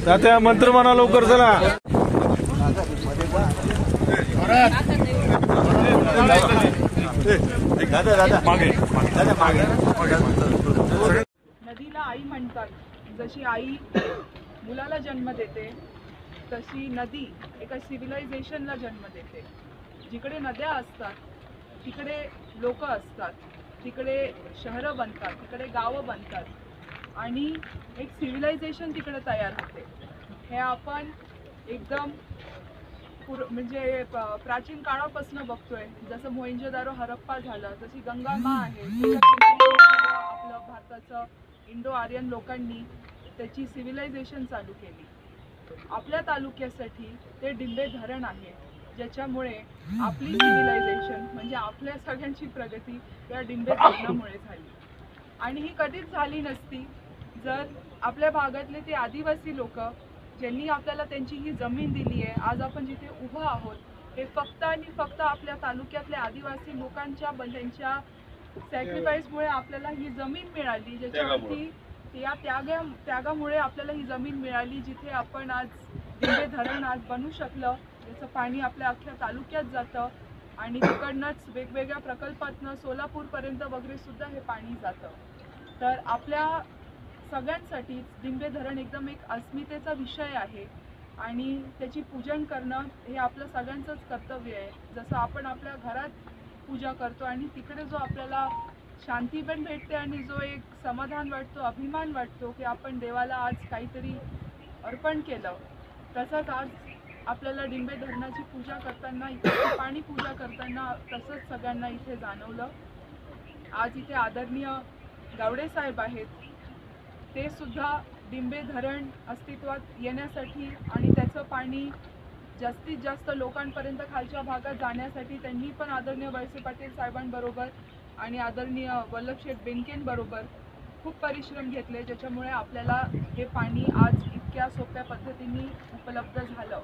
तात्या मंत्र म्हणा लवकर चला. नदीला आई म्हणतात. जशी आई मुलाला जन्म देते तशी नदी एका सिव्हिलायझेशनला जन्म देते. जिकडे नद्या असतात तिकडे लोक असतात, तिकडे शहरं बनतात, तिकडे गावं बनतात आणि एक सिव्हिलायझेशन तिकडे तयार होते. हे आपण एकदम म्हणजे प्राचीन काळापासून बघतोय. जसं मोहेंजोदारो हरप्पा झालं, जशी गंगा माँ आहे, आपलं भारताचं इंडो आर्यन लोकांनी त्याची सिव्हिलायझेशन चालू केली. आपल्या तालुक्यासाठी ते डिंबे धरण आहे, ज्याच्यामुळे आपली सिव्हिलायझेशन म्हणजे आपल्या सगळ्यांची प्रगती या डिंबे धरणामुळे झाली. आणि ही कधीच झाली नसती जर आपल्या भागातले ते आदिवासी लोक ज्यांनी आपल्याला त्यांची ही जमीन दिली आहे. आज आपण जिथे उभं आहोत हे फक्त आणि फक्त आपल्या तालुक्यातल्या आदिवासी लोकांच्या त्यांच्या सॅक्रिफाईसमुळे आपल्याला ही जमीन मिळाली, ज्याच्यावरती या त्यागामुळे आपल्याला ही जमीन मिळाली, जिथे आपण आज डिंबे धरण आज बनू शकलं. याचं पाणी आपल्या अख्ख्या तालुक्यात जातं आणि तिकडनंच वेगवेगळ्या प्रकल्पातनं सोलापूरपर्यंत वगैरे सुद्धा हे पाणी जातं. तर आपल्या सगळ्यांसाठी डिंबे धरण एकदम एक अस्मितेचा विषय आहे आणि त्याची पूजन करणं हे आपलं सगळ्यांचंच कर्तव्य आहे. जसं आपण आपल्या घरात पूजा करतो आणि तिकडे जो आपल्याला शांती पण भेटते आणि जो एक समाधान वाटतो, अभिमान वाटतो की आपण देवाला आज काहीतरी अर्पण केलं, तसंच आज आपल्याला डिंबे धरणाची पूजा करताना, इथे पाणी पूजा करताना तसंच सगळ्यांना इथे जाणवलं. आज इथे आदरणीय गावडे साहेब आहेत, ते सुद्धा डिंबे धरण अस्तित्वात येण्यासाठी आणि त्याचं पाणी जास्तीत जास्त लोकांपर्यंत खालच्या भागात जाण्यासाठी त्यांनी पण आदरणीय वळसे पाटील साहेबांबरोबर आणि आदरणीय वल्लभशेठ बेनकेंबरोबर खूप परिश्रम घेतले, ज्याच्यामुळे आपल्याला हे पाणी आज इतक्या सोप्या पद्धतीने उपलब्ध झालं.